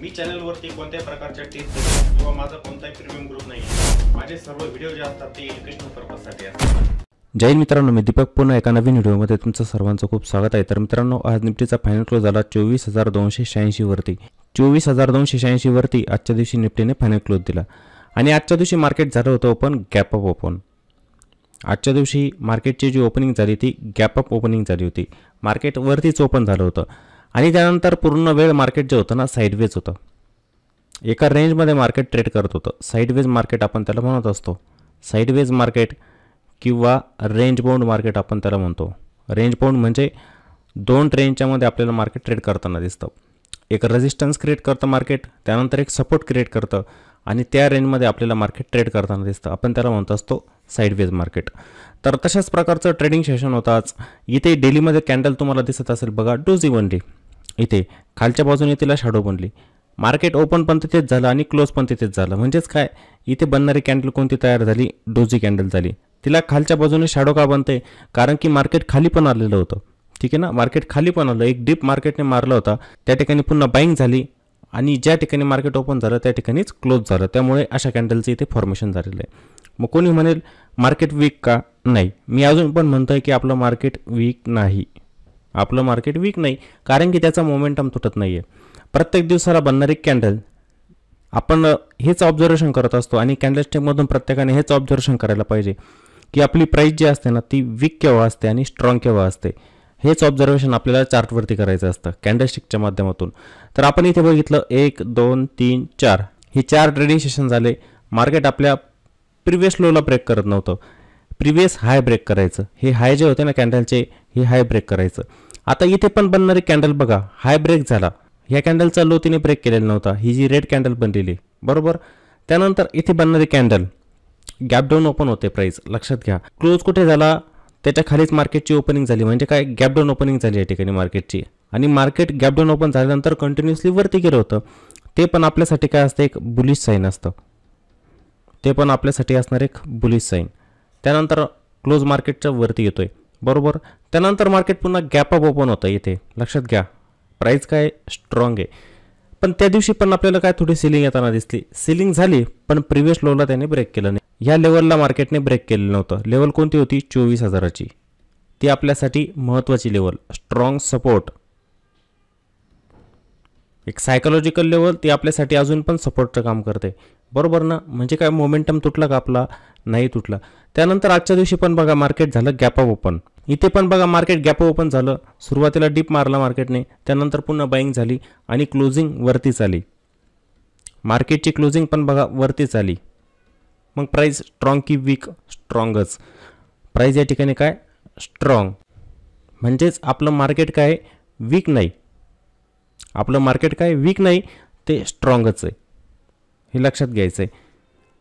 मी चॅनलवरती कोणत्याही प्रकारच्या टिप्स किंवा माझा कोणताही प्रीमियम ग्रुप नाही आहे। माझे सर्व व्हिडिओ जे असतात ते एज्युकेशनल पर्पजसाठी असतात। जय हिंद मित्रांनो, मी दीपक पुन्हा एका नवीन व्हिडिओमध्ये तुमचं सर्वांचं खूप स्वागत आहे। तर मित्रांनो, आज निफ्टीचा फायनल क्लोज झाला 24,286 वरती। 24,286 वरती आजच्या दिवशी निफ्टीने फायनल क्लोज दिला आणि आजच्या दिवशी मार्केट झालं होतं ओपन गॅप अप ओपन। आजच्या दिवशी मार्केटची जी ओपनिंग झाली ती गॅप अप ओपनिंग झाली होती। मार्केट वरतीच ओपन झालं होतं आणि त्यानंतर पूर्ण वेळ मार्केट जे होतं ना साइडवेज होतं। एका रेंजमध्ये मार्केट ट्रेड करत होतं। साइडवेज मार्केट आपण त्याला म्हणत असतो। साइडवेज मार्केट किंवा रेंज बाउंड मार्केट आपण त्याला म्हणतो। रेंज बाउंड म्हणजे दोन रेंजच्या मध्ये आपल्याला मार्केट ट्रेड करताना दिसतं। एक रेजिस्टन्स क्रिएट करतं मार्केट, त्यानंतर एक सपोर्ट क्रिएट करतं आणि त्या रेंजमध्ये आपल्याला मार्केट ट्रेड करताना दिसतं। आपण त्याला म्हणत असतो साइडवेज मार्केट। तर तशाच प्रकारचं ट्रेडिंग सेशन होतं आज। इथे डेलीमध्ये कॅन्डल तुम्हाला दिसत असेल बघा, डोजी बनली। इथे खालच्या बाजूने तिला शॅडो बनली। मार्केट ओपन पण तिथेच झालं आणि क्लोज पण तिथेच झालं। म्हणजेच काय, इथे बनणारी कॅन्डल कोणती तयार झाली? डोजी कॅन्डल झाली। तिला खालच्या बाजूने शॅडो का बनते? कारण की मार्केट खाली पण आलेलं होतं। ठीक आहे ना, मार्केट खाली पण आलं, एक डीप मार्केटने मारला होता, त्या ठिकाणी पुन्हा बाईंग झाली आणि ज्या ठिकाणी मार्केट ओपन झालं त्या ठिकाणीच क्लोज झालं। त्यामुळे अशा कॅन्डलचं इथे फॉर्मेशन झालेलं आहे। मग कोणी म्हणेल मार्केट वीक का? नाही, मी अजून पण म्हणतोय की आपलं मार्केट वीक नाही। आपलं मार्केट वीक नाही, कारण की त्याचा मोमेंटम तुटत नाही आहे। प्रत्येक दिवसाला बनणारी कॅन्डल आपण हेच ऑब्झर्वेशन करत असतो आणि कॅन्डलस्टिकमधून प्रत्येकाने हेच ऑब्झर्वेशन करायला पाहिजे की आपली प्राइस जी असते ना ती वीक केव्हा असते आणि स्ट्रॉंग केव्हा असते। हेच ऑब्झर्वेशन आपल्याला चार्टवरती करायचं असतं कॅन्डलस्टिकच्या माध्यमातून। तर आपण इथे बघितलं 1 2 3 4 हे 4 ट्रेडिंग सेशन झाले। मार्केट आपल्या प्रिव्हियस लोला ब्रेक करत नव्हतं, प्रिव्हियस हाय ब्रेक करायचं। हे हाय जे होते ना कॅन्डलचे, हे हाय ब्रेक करायचं। आता इथे पण बनणारी कॅन्डल बघा, हाय ब्रेक झाला, ह्या कॅन्डलचा लो तिने ब्रेक केलेला नव्हता। ही जी रेड कॅन्डल बनलेली बरोबर, त्यानंतर इथे बनणारी कॅन्डल गॅप डाऊन ओपन होते प्राइस, लक्षात घ्या। क्लोज कुठे झाला? त्याच्या खालीच मार्केटची ओपनिंग झाली, म्हणजे काय, गॅप डाऊन ओपनिंग झाली या ठिकाणी मार्केटची। आणि मार्केट गॅप डाऊन ओपन झाल्यानंतर कंटिन्युअसली वरती गेलं होतं। ते पण आपल्यासाठी काय असतं, एक बुलिश साईन असतं। ते पण आपल्यासाठी असणार एक बुलिश साईन। त्यानंतर क्लोज मार्केटच्या वरती येतोय बरोबर, त्यानंतर मार्केट पुन्हा गॅप अप ओपन होतं इथे, लक्षात घ्या। प्राइस काय स्ट्रॉंग आहे, पण त्या दिवशी पण आपल्याला काय थोडी सेलिंग येताना दिसली। सेलिंग झाली पण प्रिव्हियस लोला त्याने ब्रेक केलं नाही। या लेवलला मार्केटने ब्रेक केलेलं नव्हतं। लेवल कोणती होती? 24,000ची। ती आपल्यासाठी महत्त्वाची लेवल, स्ट्रॉंग सपोर्ट, एक सायकोलॉजिकल लेवल, ती आपल्यासाठी अजून पण सपोर्टचं काम करते बरोबर ना। म्हणजे काय, मोमेंटम तुटला का आपला? नाही तुटला। त्यानंतर आजच्या दिवशी पण बघा मार्केट झालं गॅप अप ओपन। इथे पण बघा मार्केट गॅप ओपन झालं, सुरुवातीला डीप मारला मार्केटने, त्यानंतर पुन्हा बाईंग झाली आणि क्लोजिंग वरतीच आली। मार्केटची क्लोजिंग पण बघा वरतीच आली। मग प्राइस स्ट्रॉंग की वीक? स्ट्रॉंगच। प्राइस या ठिकाणी काय, स्ट्रॉंग। म्हणजेच आपलं मार्केट काय वीक नाही, आपलं मार्केट काय वीक नाही, ते स्ट्रॉंगच आहे। हे लक्षात घ्यायचं आहे।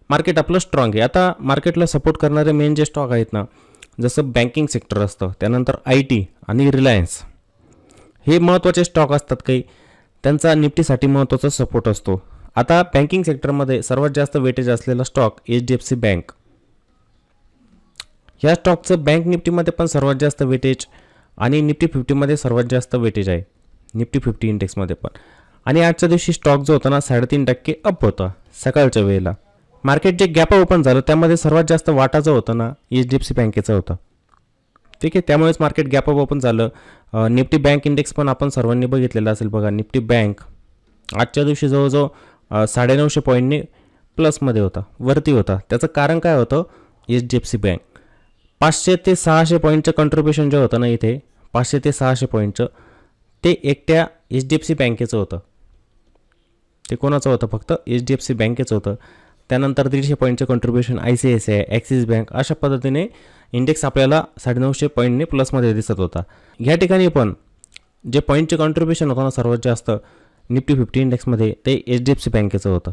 मार्केट आपलं स्ट्रॉंग आहे। आता मार्केटला सपोर्ट करणारे मेन जे स्टॉक आहेत ना, जसं बँकिंग सेक्टर असतं, त्यानंतर IT आणि रिलायन्स, हे महत्त्वाचे स्टॉक असतात काही, त्यांचा निफ्टीसाठी महत्त्वाचा सपोर्ट असतो। आता बँकिंग सेक्टरमध्ये सर्वात जास्त वेटेज असलेला स्टॉक HDFC बँक। ह्या स्टॉकचं बँक निफ्टीमध्ये पण सर्वात जास्त वेटेज आणि निफ्टी 50मध्ये सर्वात जास्त वेटेज आहे, निफ्टी 50 इंडेक्समध्ये पण। आणि आजच्या दिवशी स्टॉक जो होता ना 3.5% अप होता सकाळच्या वेळेला। मार्केट जे गॅप ओपन झालं त्यामध्ये सर्वात जास्त वाटा जो होता ना HDFC बँकेचा होता। ठीक आहे, त्यामुळेच मार्केट गॅप ओपन झालं। निफ्टी बँक इंडेक्स पण आपण सर्वांनी बघितलेला असेल बघा। निफ्टी बँक आजच्या दिवशी जवळजवळ 950 पॉईंटने प्लसमध्ये होता, वरती होता। त्याचं कारण काय होतं? HDFC बँक 500 ते 600 पॉईंटचं कंट्रीब्युशन जे होतं ना इथे, 500 ते 600 पॉईंटचं, ते एकट्या HDFC बँकेचं होतं। ते कोणाचं होतं? फक्त HDFC बँकेचं होतं। त्यानंतर 150 पॉईंटचं कंट्रीब्युशन ICICI, ॲक्सिस बँक, अशा पद्धतीने इंडेक्स आपल्याला 950 पॉईंटने प्लसमध्ये दिसत होता। ह्या ठिकाणी पण जे पॉईंटचे कंट्रीब्युशन होतं ना सर्वात जास्त निफ्टी 50 इंडेक्समध्ये, ते HDFC बँकेचं होतं।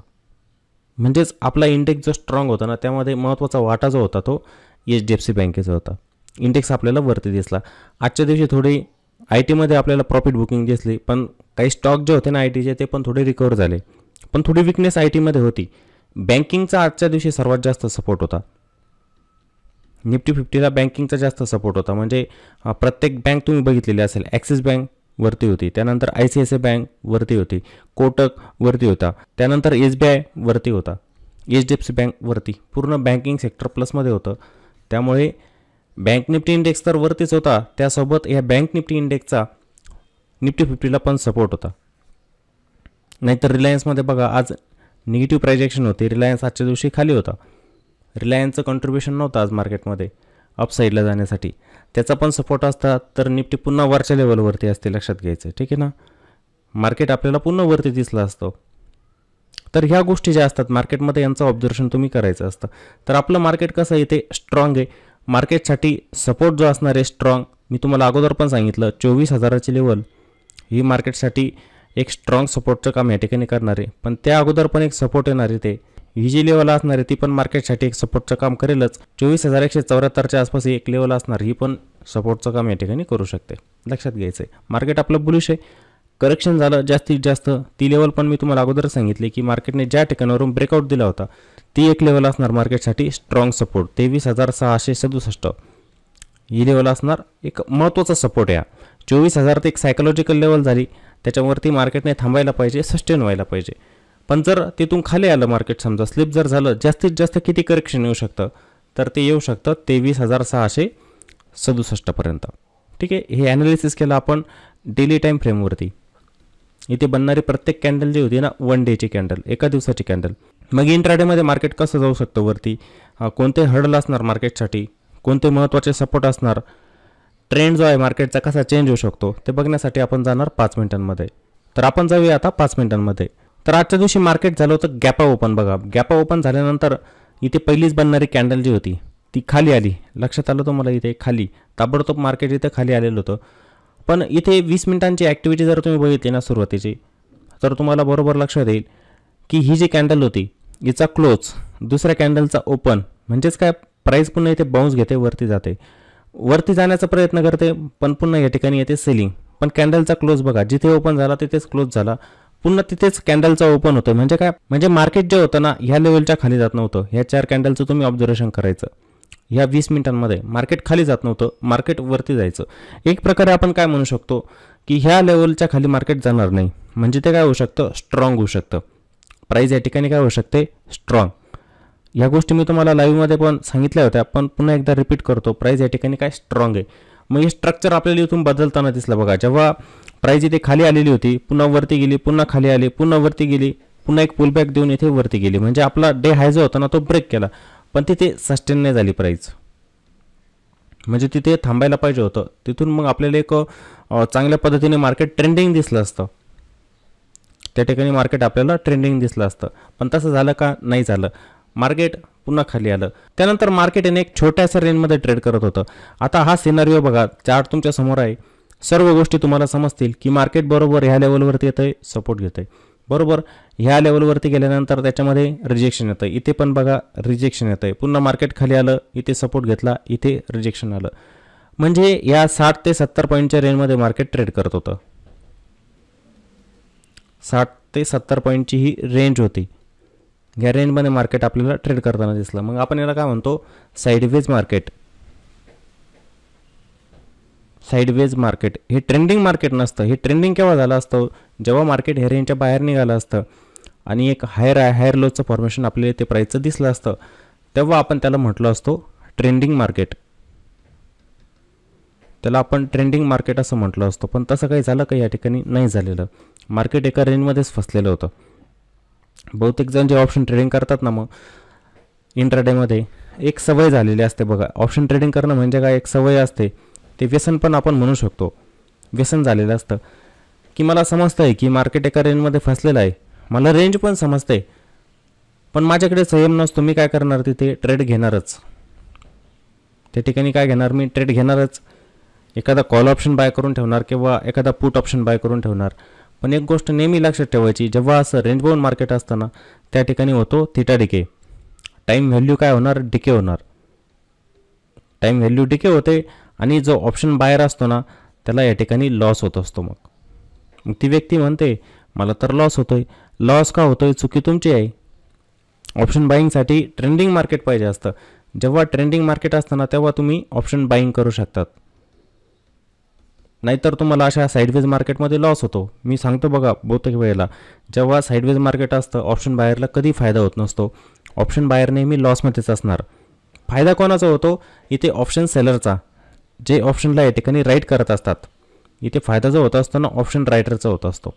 म्हणजेच आपला इंडेक्स जो स्ट्रॉंग होता ना त्यामध्ये महत्त्वाचा वाटा जो होता तो HDFC बँकेचा होता। इंडेक्स आपल्याला वरती दिसला। आजच्या दिवशी थोडी IT मध्ये आपल्याला प्रॉफिट बुकिंग दिसली, पण काही स्टॉक जे होते ना ITचे ते पण थोडे रिकवर झाले, पण थोडी विकनेस IT मध्ये होती। बँकिंगचा आजच्या दिवशी सर्वात जास्त सपोर्ट होता। निफ्टी 50ला बँकिंगचा जास्त सपोर्ट होता। म्हणजे प्रत्येक बँक तुम्ही बघितलेली असेल, ॲक्सिस बँक, वरती होती, त्यानंतर ICICI बँक वरती होती, कोटक वरती होता, त्यानंतर SBI वरती होता, HDFC बँक वरती, पूर्ण बँकिंग सेक्टर प्लसमध्ये होतं. त्यामुळे बँक निफ्टी इंडेक्स तर वरतीच होता, त्यासोबत या बँक निफ्टी इंडेक्सचा निफ्टी 50ला पण सपोर्ट होता. नाहीतर रिलायन्समध्ये बघा आज निगेटिव्ह प्राइजेक्शन होते, रिलायन्स आजच्या दिवशी खाली होता. रिलायन्सचं कॉन्ट्रीब्युशन नव्हतं आज मार्केटमध्ये अपसाईडला जाण्यासाठी, त्याचा पण सपोर्ट असता तर निफ्टी पुन्हा वरच्या लेवलवरती असते, लक्षात घ्यायचं, ठीक आहे ना. मार्केट आपल्याला पुन्हा वरती दिसलं असतं. तर ह्या गोष्टी ज्या असतात मार्केटमध्ये यांचं ऑब्झर्वेशन तुम्ही करायचं असतं. तर आपलं मार्केट कसं आहे ते स्ट्रॉंग आहे. मार्केटसाठी सपोर्ट जो असणार आहे स्ट्रॉंग, मी तुम्हाला अगोदर पण सांगितलं 24,000ची लेवल ही मार्केटसाठी एक स्ट्रॉंग सपोर्टचं काम या ठिकाणी करणार आहे. पण त्या अगोदर पण एक सपोर्ट येणार आहे, ते ही जी लेवल असणार आहे ती पण मार्केटसाठी एक सपोर्टचं काम करेलच. 24,174च्या आसपास एक लेवल असणार, ही पण सपोर्टचं काम या ठिकाणी करू शकते, लक्षात घ्यायचं आहे. मार्केट आपलं बुलिश आहे, करेक्शन झालं जास्तीत जास्त ती लेवल पण मी तुम्हाला अगोदर सांगितली की मार्केटने ज्या ठिकाणावरून ब्रेकआउट दिला होता ती एक लेवल असणार मार्केटसाठी स्ट्रॉंग सपोर्ट. 23,667 ही लेवल असणार एक महत्त्वाचा सपोर्ट आहे. 24,000 ते एक सायकोलॉजिकल लेवल झाली, त्याच्यावरती मार्केटने थांबायला पाहिजे, सस्टेन व्हायला पाहिजे. पण जर तिथून खाली आलं मार्केट, समजा स्लिप जर झालं, जास्तीत जास्त किती करेक्शन येऊ शकतं, तर ते येऊ शकतं 23,667पर्यंत. ठीक आहे, हे ॲनालिसिस केलं आपण डेली टाईम फ्रेमवरती. इथे बनणारी प्रत्येक कॅन्डल जी होती ना 1 डेची कॅन्डल, एका दिवसाची कॅन्डल. मग इंट्राडेमध्ये मार्केट कसं जाऊ शकतं वरती, कोणते हर्डल असणार मार्केटसाठी, कोणते महत्त्वाचे सपोर्ट असणार, ट्रेंड जो आहे मार्केटचा कसा चेंज होऊ शकतो ते बघण्यासाठी आपण जाणार 5 मिनिटांमध्ये. तर आपण जाऊया आता 5 मिनिटांमध्ये. तर आजच्या दिवशी मार्केट झालं होतं गॅपा ओपन. बघा गॅपा ओपन झाल्यानंतर इथे पहिलीच बनणारी कॅन्डल जी होती ती खाली आली, लक्षात आलं तुम्हाला, इथे खाली ताबडतोब मार्केट इथे खाली आलेलं होतं. पण इथे 20 मिनिटांची ॲक्टिव्हिटी जर तुम्ही बघितली ना सुरुवातीची, तर तुम्हाला बरोबर लक्षात येईल की ही जी कॅन्डल होती हिचा क्लोज, दुसऱ्या कॅन्डलचा ओपन, म्हणजेच काय प्राईस पुन्हा इथे बाउन्स घेते, वरती जाते, वरती जाण्याचा प्रयत्न करते, पण पुन्हा या ठिकाणी येते सेलिंग. पण कॅन्डलचा क्लोज बघा, जिथे ओपन झाला तिथेच क्लोज झाला, पुन्हा तिथेच कॅन्डलचा ओपन होतं. म्हणजे काय, म्हणजे मार्केट जे होतं ना ह्या लेवलच्या खाली जात नव्हतं. ह्या 4 कॅन्डलचं तुम्ही ऑब्झर्वेशन करायचं. ह्या 20 मिनिटांमध्ये मार्केट खाली जात नव्हतं, मार्केट वरती जायचं. एक प्रकारे आपण काय म्हणू शकतो की ह्या लेवलच्या खाली मार्केट जाणार नाही, म्हणजे ते काय होऊ शकतं, स्ट्रॉंग होऊ शकतं. प्राईस या ठिकाणी काय होऊ शकते, स्ट्रॉंग. ह्या गोष्टी मी तुम्हाला लाईव्हमध्ये पण सांगितल्या होत्या, पण पुन्हा एकदा रिपीट करतो, प्राईस या ठिकाणी काय स्ट्रॉंग आहे. मग हे स्ट्रक्चर आपल्याला इथून बदलताना दिसलं बघा. जेव्हा प्राईस इथे खाली आलेली होती, पुन्हा वरती गेली, पुन्हा खाली आली, पुन्हा वरती गेली, पुन्हा एक पुलबॅक देऊन इथे वरती गेली, म्हणजे आपला डे हाय जो होता ना तो ब्रेक केला, पण तिथे सस्टेन नाही झाली प्राईस, म्हणजे तिथे थांबायला पाहिजे होतं. तिथून मग आपल्याला एक चांगल्या पद्धतीने मार्केट ट्रेंडिंग दिसलं असतं, त्या ठिकाणी मार्केट आपल्याला ट्रेंडिंग दिसलं असतं. पण तसं झालं का, नाही झालं, मार्केट पुन्हा खाली आलं. त्यानंतर मार्केट एक छोट्याशा रेंजमध्ये ट्रेड करत होतं. आता हा सिनारिओ बघा, चार्ट तुमच्या समोर आहे, सर्व गोष्टी तुम्हाला समजतील की मार्केट बरोबर ह्या लेवलवरती येतं आहे, सपोर्ट घेतं आहे, बरोबर ह्या लेवलवरती गेल्यानंतर त्याच्यामध्ये रिजेक्शन येतं. इथे पण बघा रिजेक्शन येतं आहे, पुन्हा मार्केट खाली आलं, इथे सपोर्ट घेतला, इथे रिजेक्शन आलं. म्हणजे या 60 ते 70 पॉईंटच्या रेंजमध्ये मार्केट ट्रेड करत होतं. 60 ते 70 पॉईंटची ही रेंज होती, या रेंजमध्ये मार्केट आपल्याला ट्रेड करताना दिसलं. मग आपण याला काय म्हणतो, साईडवेज मार्केट. साईडवेज मार्केट हे ट्रेंडिंग मार्केट नसतं. हे ट्रेंडिंग केव्हा झालं असतं, जेव्हा मार्केट ह्या रेंजच्या बाहेर निघालं असतं आणि एक हायर लोचं फॉर्मेशन आपल्याला ते प्राईसचं दिसलं असतं, तेव्हा आपण त्याला म्हटलं असतो ट्रेंडिंग मार्केट. त्याला आपण ट्रेंडिंग मार्केट असं म्हटलं असतं. पण तसं काही झालं का, या ठिकाणी नाही झालेलं. मार्केट एका रेंजमध्येच फसलेलं होतं. बहुतेक जण जे ऑप्शन ट्रेडिंग करतात ना, मग इंट्राडेमध्ये एक सवय झालेली असते बघा. ऑप्शन ट्रेडिंग करणं म्हणजे काय, एक सवय असते, ते व्यसन पण आपण म्हणू शकतो. व्यसन झालेलं असतं की मला समजतं आहे की मार्केट एका रेंजमध्ये फसलेलं आहे, मला रेंज पण समजते आहे, पण माझ्याकडे संयम नसतो. मी काय करणार, तिथे ट्रेड घेणारच. त्या ठिकाणी काय घेणार, मी ट्रेड घेणारच. एखादा कॉल ऑप्शन बाय करून ठेवणार किंवा एखादा पुट ऑप्शन बाय करून ठेवणार. पण एक गोष्ट नेहमी लक्षात ठेवायची, जेव्हा असं रेंज बाउंड मार्केट असताना त्या ठिकाणी होतो थिटा डिके. टाईम व्हॅल्यू काय होणार, डिके होणार. टाईम व्हॅल्यू डिके होते आणि जो ऑप्शन बायर असतो ना त्याला या ठिकाणी लॉस होत असतो. मग ती व्यक्ती म्हणते मला तर लॉस होतोय. लॉस का होतोय, चुकी तुमची आहे. ऑप्शन बाईंगसाठी ट्रेंडिंग मार्केट पाहिजे असतं. जेव्हा ट्रेंडिंग मार्केट असतं ना तेव्हा तुम्ही ऑप्शन बाईंग करू शकतात. नाहीतर तुम्हाला अशा साईडवेज मार्केटमध्ये लॉस होतो. मी सांगतो बघा, बहुतेक वेळेला जेव्हा साईडवेज मार्केट असतं ऑप्शन बायरला कधी फायदा होत नसतो. ऑप्शन बायर नेहमी लॉसमध्येच असणार. फायदा कोणाचा होतो? इथे ऑप्शन सेलरचा, जे ऑप्शनला या ठिकाणी राईट करत असतात. इथे फायदा जो होत असतो ना ऑप्शन रायटरचा होत असतो,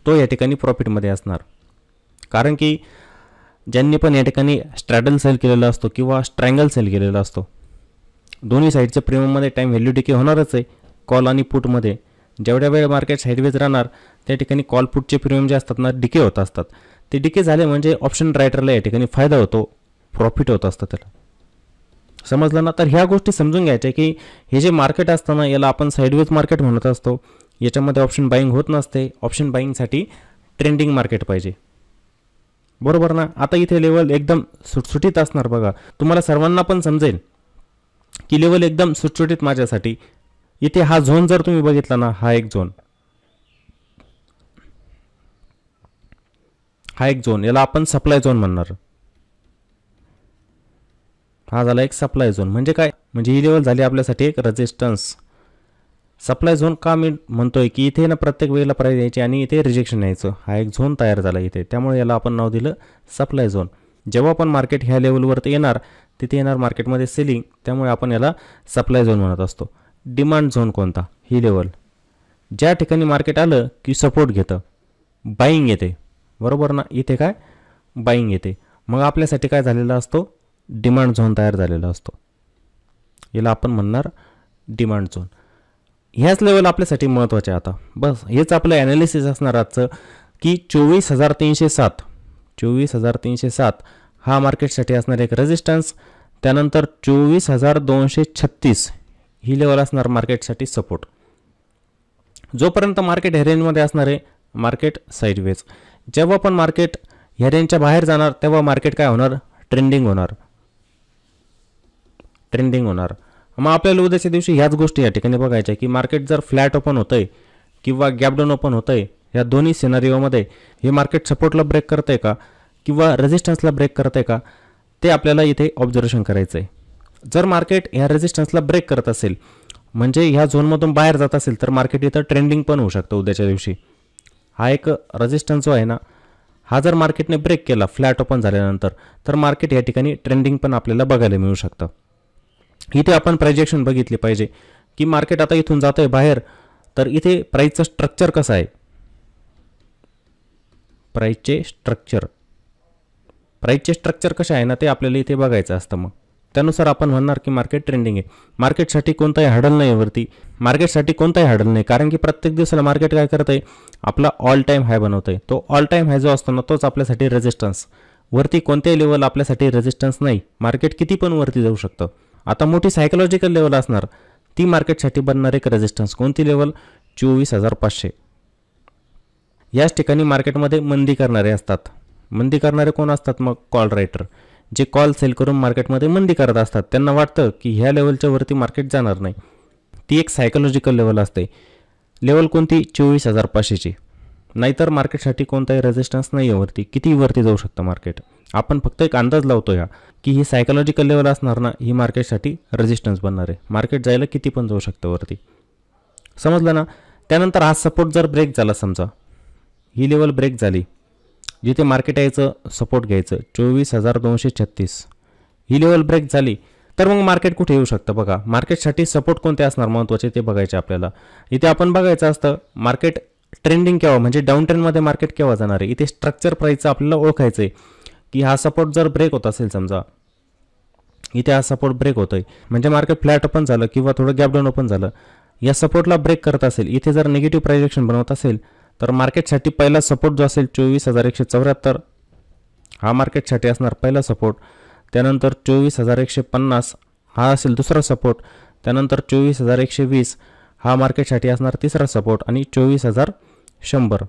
तो या ठिकाणी प्रॉफिटमध्ये असणार. कारण की ज्यांनी पण या ठिकाणी स्ट्रॅडल सेल केलेला असतो किंवा स्ट्रँगल सेल केलेला असतो, दोन्ही साईडचे प्रीमियममध्ये टाईम व्हॅल्यू डिके होणारच आहे. कॉल आणि पुटमध्ये जेवढ्या वेळ मार्केट साईडवेज राहणार त्या ठिकाणी कॉल पुटचे प्रीमियम जे असतात ना डिके होत असतात. ते डिके झाले म्हणजे ऑप्शन रायटरला या ठिकाणी फायदा होतो, प्रॉफिट होत असतं त्याला. समजलं ना? तर ह्या गोष्टी समजून घ्यायच्या की हे जे मार्केट असतं ना याला आपण साईडवेज मार्केट म्हणत असतो. याच्यामध्ये ऑप्शन बाईंग होत नसते. ऑप्शन बाईंगसाठी ट्रेंडिंग मार्केट पाहिजे, बरोबर ना? आता इथे लेवल एकदम सुटसुटीत असणार बघा, तुम्हाला सर्वांना पण समजेल की लेवल एकदम सुटसुटीत माझ्यासाठी. इथे हा झोन जर तुम्ही बघितला ना, हा एक झोन, याला आपण सप्लाय झोन म्हणणार. हा झाला एक सप्लाय झोन. म्हणजे काय? म्हणजे ही लेवल झाली आपल्यासाठी एक रेजिस्टन्स. सप्लाय झोन का मी म्हणतोय की इथे ना प्रत्येक वेळेला प्राईस यायची आणि इथे रिजेक्शन यायचं. हा एक झोन तयार झाला इथे, त्यामुळे याला आपण नाव दिलं सप्लाय झोन. जेव्हा पण मार्केट ह्या लेवलवरती येणार तिथे येणार मार्केटमध्ये सेलिंग, त्यामुळे आपण याला सप्लाय झोन म्हणत असतो. डिमांड झोन कोणता? ही लेवल ज्या ठिकाणी मार्केट आलं की सपोर्ट घेतं, बाईंग येते, बरोबर ना? इथे काय बाईंग येते, मग आपल्यासाठी काय झालेला असतो? डिमांड झोन तयार झालेला असतो. याला आपण म्हणणार डिमांड झोन. ह्याच लेवल आपल्यासाठी महत्त्वाचे. आता बस हेच आपलं ॲनालिसिस असणार आजचं की 24,307 हा मार्केटसाठी असणार एक रेजिस्टन्स. त्यानंतर 24,236 ही लेवल असणार मार्केटसाठी सपोर्ट. जोपर्यंत मार्केट ह्या रेंजमध्ये असणार आहे मार्केट साईडवेज. जेव्हा पण मार्केट ह्या रेंजच्या बाहेर जाणार तेव्हा मार्केट काय होणार? ट्रेंडिंग होणार. मग आपल्याला उद्याच्या दिवशी ह्याच गोष्टी या ठिकाणी बघायच्या की मार्केट जर फ्लॅट ओपन होतंय किंवा गॅप डाऊन ओपन होतंय, या दोन्ही सिनारिओमध्ये हे मार्केट सपोर्टला ब्रेक करतंय का किंवा रेजिस्टन्सला ब्रेक करतंय का, ते आपल्याला इथे ऑब्झर्वेशन करायचं आहे. जर मार्केट ह्या रेजिस्टन्सला ब्रेक करत असेल म्हणजे ह्या झोनमधून बाहेर जात असेल तर मार्केट इथं ट्रेंडिंग पण होऊ शकतं उद्याच्या दिवशी. हा एक रेजिस्टन्स जो आहे ना, हा जर मार्केटने ब्रेक केला फ्लॅट ओपन झाल्यानंतर तर मार्केट या ठिकाणी ट्रेंडिंग पण आपल्याला बघायला मिळू शकतं. इथे आपण प्राइजेक्शन बघितली पाहिजे की मार्केट आता इथून जात आहे बाहेर, तर इथे प्राईसचं स्ट्रक्चर कसं आहे? प्राईसचे स्ट्रक्चर कसे आहे ना ते आपल्याला इथे बघायचं असतं. मग त्यानुसार आपण म्हणणार की मार्केट ट्रेंडिंग आहे. मार्केटसाठी कोणताही हडल नाही वरती, कारण की प्रत्येक दिवसाला मार्केट काय करत आहे? आपला ऑल टाईम हाय बनवत आहे. तो ऑल टाईम हाय जो असतो ना तोच आपल्यासाठी रेजिस्टन्स. वरती कोणत्याही लेवल आपल्यासाठी रेजिस्टन्स नाही. मार्केट किती पण वरती जाऊ शकतं. आता मोठी सायकोलॉजिकल लेवल असणार ती मार्केटसाठी बनणार एक रेजिस्टन्स. कोणती लेवल? 24,500. याच ठिकाणी मार्केटमध्ये मंदी करणारे असतात. मंदी करणारे कोण असतात? मग कॉल रायटर, जे कॉल सेल करून मार्केटमध्ये मंदी करत असतात. त्यांना वाटतं की ह्या लेवलच्या वरती मार्केट जाणार नाही. ती एक सायकोलॉजिकल लेवल असते. लेवल कोणती? 24,500ची. नाहीतर मार्केटसाठी कोणताही रेजिस्टन्स नाही आहे वरती, किती वरती जाऊ शकतं मार्केट. आपण फक्त एक अंदाज लावतो या की ही सायकोलॉजिकल लेवल असणार ना, ही मार्केटसाठी रेजिस्टन्स बनणार आहे. मार्केट जायला किती पण जाऊ शकतं वरती, समजलं ना? त्यानंतर हा सपोर्ट जर ब्रेक झाला, समजा ही लेवल ब्रेक झाली, जिथे मार्केट यायचं सपोर्ट घ्यायचं 24,236, ही लेवल ब्रेक झाली तर मग मार्केट कुठे येऊ शकतं? बघा, मार्केटसाठी सपोर्ट कोणते असणार महत्त्वाचे ते बघायचे आपल्याला. इथे आपण बघायचं असतं मार्केट ट्रेंडिंग केव्हा, म्हणजे डाऊन ट्रेंडमध्ये मार्केट केव्हा जाणार आहे. इथे स्ट्रक्चर प्राईसचं आपल्याला ओळखायचं आहे की हा सपोर्ट जर ब्रेक होत असेल, समजा इथे हा सपोर्ट ब्रेक होतोय म्हणजे मार्केट फ्लॅट ओपन झालं किंवा थोडं गॅप डाऊन ओपन झालं, या सपोर्टला ब्रेक करत असेल, इथे जर निगेटिव्ह प्राइजेक्शन बनवत असेल तर मार्केटसाठी पहिला सपोर्ट जो असेल 24,174, हा मार्केटसाठी असणार पहिला सपोर्ट. त्यानंतर 24,150 हा असेल दुसरा सपोर्ट. त्यानंतर 24,120 हा मार्केटसाठी असणार तिसरा सपोर्ट. आणि 24,100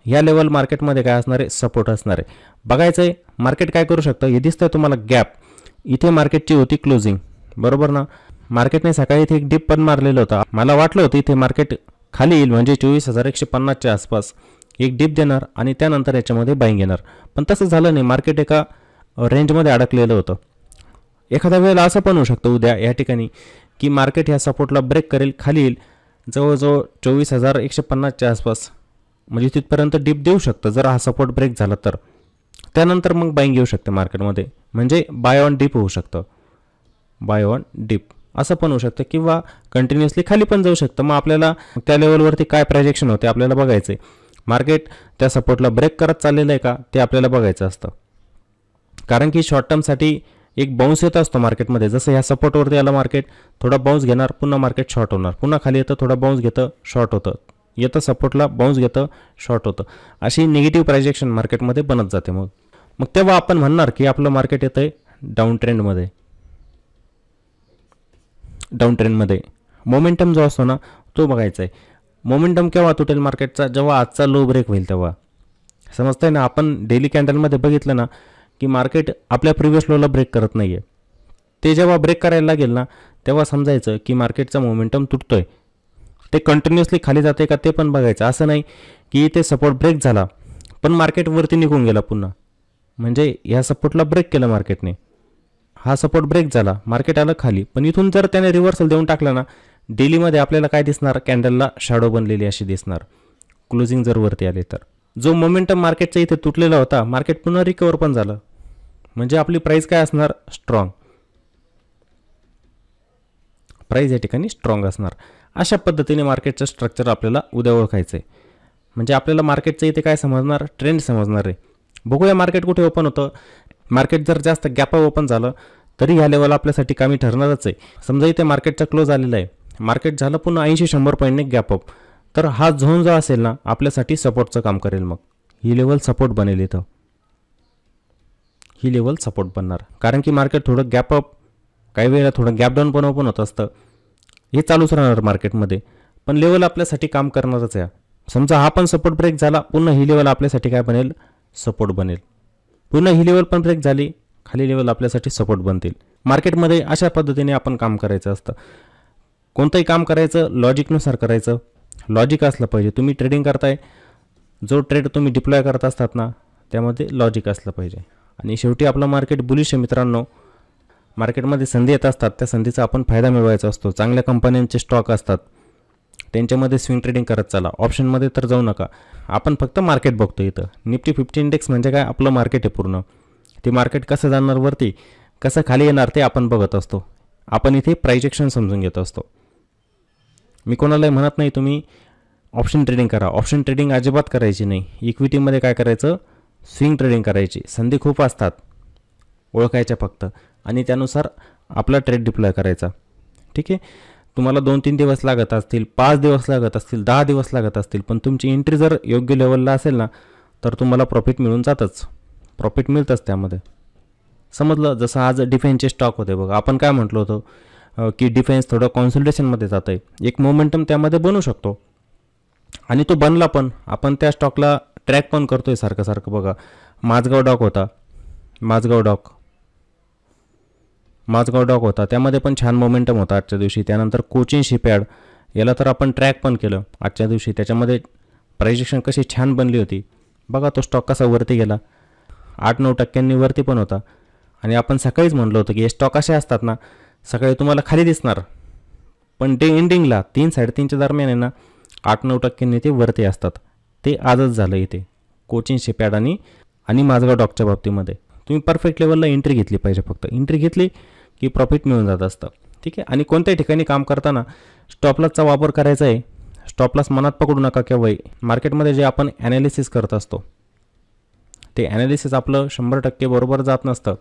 या लेवल मार्केटमध्ये काय असणार आहे? सपोर्ट असणार आहे. बघायचं आहे मार्केट काय करू शकतं. हे दिसतंय तुम्हाला गॅप, इथे मार्केटची होती क्लोजिंग, बरोबर ना? मार्केटने सकाळी इथे एक डिप पण मारलेलं होतं. मला वाटलं होतं इथे मार्केट खाली येईल, म्हणजे 24,150च्या आसपास एक डिप देणार आणि त्यानंतर याच्यामध्ये बाईंग येणार. पण तसं झालं नाही, मार्केट एका रेंजमध्ये अडकलेलं होतं. एखाद्या वेळेला असं पण होऊ शकतं उद्या या ठिकाणी की मार्केट ह्या सपोर्टला ब्रेक करेल, खाली येईल जवळजवळ 24,150च्या आसपास, म्हणजे तिथपर्यंत डिप देऊ शकतं जर हा सपोर्ट ब्रेक झाला तर. त्यानंतर मग बाईंग येऊ शकते मार्केटमध्ये, म्हणजे बाय ऑन डिप होऊ शकतं, बाय ऑन डिप असं पण होऊ शकतं, किंवा कंटिन्युअसली खाली पण जाऊ शकतं. मग आपल्याला त्या लेवलवरती काय प्रोजेक्शन होते आपल्याला बघायचं आहे. मार्केट त्या सपोर्टला ब्रेक करत चाललेलं आहे का ते आपल्याला बघायचं असतं. कारण की शॉर्ट टर्मसाठी एक बाउन्स येत असतो मार्केटमध्ये. जसं ह्या सपोर्टवरती आलं मार्केट, थोडा बाउन्स घेणार, पुन्हा मार्केट शॉर्ट होणार, पुन्हा खाली येतं, थोडा बाउन्स घेतं, शॉर्ट होतं, येतं सपोर्टला, बाउन्स घेतं, शॉर्ट होतं. अशी निगेटिव्ह प्रायजेक्शन मार्केटमध्ये बनत जाते. मग तेव्हा आपण म्हणणार की आपलं मार्केट येतं आहे डाऊन ट्रेंडमध्ये. मोमेंटम जो असतो ना तो बघायचा आहे. मोमेंटम केव्हा तुटेल मार्केटचा, जेव्हा आजचा लो ब्रेक होईल तेव्हा. समजतंय ना. आपण डेली कॅन्डलमध्ये बघितलं ना की मार्केट आपल्या प्रिव्हियस लोला ब्रेक करत नाही आहे. ते जेव्हा ब्रेक करायला लागेल ना तेव्हा समजायचं की मार्केटचा मोमेंटम तुटतोय. ते कंटिन्युअसली खाली जाते का ते पण बघायचं. असं नाही की ते सपोर्ट ब्रेक झाला पण मार्केट वरती निघून गेला पुन्हा, म्हणजे ह्या सपोर्टला ब्रेक केलं मार्केटने, हा सपोर्ट ब्रेक झाला, मार्केट आलं खाली, पण इथून जर त्याने रिव्हर्सल देऊन टाकला ना, डेलीमध्ये आपल्याला काय दिसणार, कॅन्डलला शॅडो बनलेली अशी दिसणार, क्लोजिंग जर वरती आले तर. जो मोमेंटम मार्केटचा इथे तुटलेला होता, मार्केट पुन्हा रिकवर पण झालं, म्हणजे आपली प्राइस काय असणार, स्ट्रॉंग. प्राइस या ठिकाणी स्ट्रॉंग असणार. अशा पद्धतीने मार्केटचं स्ट्रक्चर आपल्याला उद्या ओळखायचं आहे. म्हणजे आपल्याला मार्केटचं इथे काय समजणार, ट्रेंड समजणार आहे. बघूया मार्केट कुठे ओपन होतं. मार्केट जर जास्त गॅप ओपन झालं तरी ह्या लेवल आपल्यासाठी कामी ठरणारच आहे. समजा इथे मार्केटचा क्लोज आलेला आहे, मार्केट झालं पुन्हा 80-100 पॉईंटने गॅप अप, तर हा झोन जो असेल ना आपल्यासाठी सपोर्टचं काम करेल. मग ही लेवल सपोर्ट बनेल, इथं ही लेवल सपोर्ट बनणार. कारण की मार्केट थोडं गॅप अप, काही वेळेला थोडं गॅप डाऊन पण ओपन होत असतं, हे चालूच राहणार मार्केटमध्ये, पण लेवल आपल्यासाठी काम करणारच आहे. समजा हा पण सपोर्ट ब्रेक झाला, पुन्हा ही लेवल आपल्यासाठी काय बनेल, सपोर्ट बनेल. पुन्हा ही लेवल पण ब्रेक झाली, खाली लेवल आपल्यासाठी सपोर्ट बनतील. मार्केटमध्ये अशा पद्धतीने आपण काम करायचं असतं. कोणतंही काम करायचं लॉजिकनुसार करायचं. लॉजिक असलं पाहिजे. तुम्ही ट्रेडिंग करताय, जो ट्रेड तुम्ही डिप्लॉय करत असतात ना त्यामध्ये लॉजिक असलं पाहिजे. आणि शेवटी आपलं मार्केट बुलिश आहे मित्रांनो. मार्केटमध्ये संधी येत असतात, त्या संधीचा आपण फायदा मिळवायचा असतो. चांगल्या कंपन्यांचे स्टॉक असतात, त्यांच्यामध्ये स्विंग ट्रेडिंग करत चला. ऑप्शनमध्ये तर जाऊ नका. आपण फक्त मार्केट बघतो. इथं निफ्टी 50 इंडेक्स म्हणजे काय, आपलं मार्केट आहे पूर्ण. ते मार्केट कसं जाणार वरती, कसं खाली येणार ते आपण बघत असतो. आपण इथे प्राइजेक्शन समजून घेत असतो. मी कोणालाही म्हणत नाही तुम्ही ऑप्शन ट्रेडिंग करा, ऑप्शन ट्रेडिंग अजिबात करायची नाही. इक्विटीमध्ये काय करायचं, स्विंग ट्रेडिंग करायची. संधी खूप असतात, ओळखायच्या फक्त, आणि त्यानुसार आपला ट्रेड डिप्लॉय करायचा. ठीक आहे. तुम्हाला 2-3 दिवस लागत असतील, 5 दिवस लागत असतील, 10 दिवस लागत असतील, पण तुमची एंट्री जर योग्य लेवलला असेल ना तर तुम्हाला प्रॉफिट मिळून जातच, प्रॉफिट मिळतंच त्यामध्ये. समजलं. जसं आज डिफेन्सचे स्टॉक होते बघा, आपण काय म्हटलं होतं की डिफेन्स थोडं कॉन्सल्टेशनमध्ये जातं आहे, एक मोमेंटम त्यामध्ये बनू शकतो, आणि तो बनला पण. आपण त्या स्टॉकला ट्रॅक पण करतोय सारखं सारखं. बघा माझगाव डॉक होता, माझगाव डॉक होता, त्यामध्ये पण छान मोमेंटम होता आजच्या दिवशी. त्यानंतर कोचिन शिपयार्ड, याला तर आपण ट्रॅक पण केलं आजच्या दिवशी. त्याच्यामध्ये प्राइजेक्शन कशी छान बनली होती बघा. तो स्टॉक कसा वरती गेला, 8-9% वरती पण होता. आणि आपण सकाळीच म्हटलं होतं की हे स्टॉक असे असतात ना, सकाळी तुम्हाला खाली दिसणार, पण डे एंडिंगला 3-3:30च्या दरम्यान आहे ना 8-9% ते वरती असतात. ते आजच झालं इथे कोचिन शिपयार्ड आणि माझगाव डॉकच्या बाबतीमध्ये. तुम्ही परफेक्ट लेवलला एंट्री घेतली पाहिजे. फक्त एंट्री घेतली की प्रॉफिट मिळून जात असतं. ठीक आहे. आणि कोणत्याही ठिकाणी काम करताना स्टॉपलॉसचा वापर करायचा आहे. स्टॉपलॉस मनात पकडू नका केव्हाही. मार्केटमध्ये जे आपण ॲनालिसिस करत असतो ते ॲनालिसिस आपलं 100% बरोबर जात नसतं.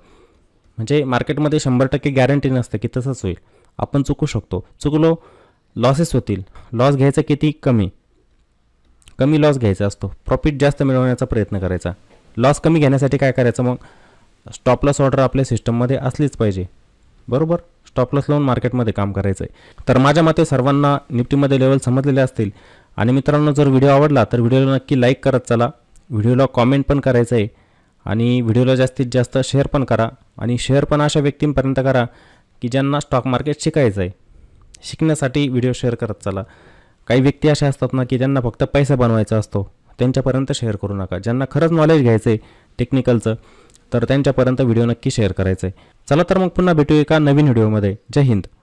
म्हणजे मार्केटमध्ये 100% गॅरंटी नसतं की तसंच होईल. आपण चुकू शकतो, चुकलो लॉसेस होतील. लॉस घ्यायचा किती, कमी लॉस घ्यायचा असतो. प्रॉफिट जास्त मिळवण्याचा प्रयत्न करायचा. लॉस कमी घेण्यासाठी काय करायचं, मग स्टॉपलॉस ऑर्डर आपल्या सिस्टममध्ये असलीच पाहिजे. बरोबर. स्टॉपलॉस लावून मार्केटमध्ये काम करायचं आहे. तर माझ्या मते सर्वांना निफ्टीमध्ये लेवल समजलेले असतील. आणि मित्रांनो, जर व्हिडिओ आवडला तर व्हिडिओला नक्की लाईक करत चला, व्हिडिओला कॉमेंट पण करायचं आहे, आणि व्हिडिओला जास्तीत जास्त शेअर पण करा. आणि शेअर पण अशा व्यक्तींपर्यंत करा की ज्यांना स्टॉक मार्केट शिकायचं आहे. शिकण्यासाठी व्हिडिओ शेअर करत चला. काही व्यक्ती अशा असतात ना की ज्यांना फक्त पैसा बनवायचा असतो, त्यांच्यापर्यंत शेअर करू नका. ज्यांना खरंच नॉलेज घ्यायचं आहे टेक्निकलचं, तर त्यांच्यापर्यंत व्हिडिओ नक्की शेअर करायचं आहे. चला तर मग पुन्हा भेटू एका नवीन व्हिडिओमध्ये. जय हिंद.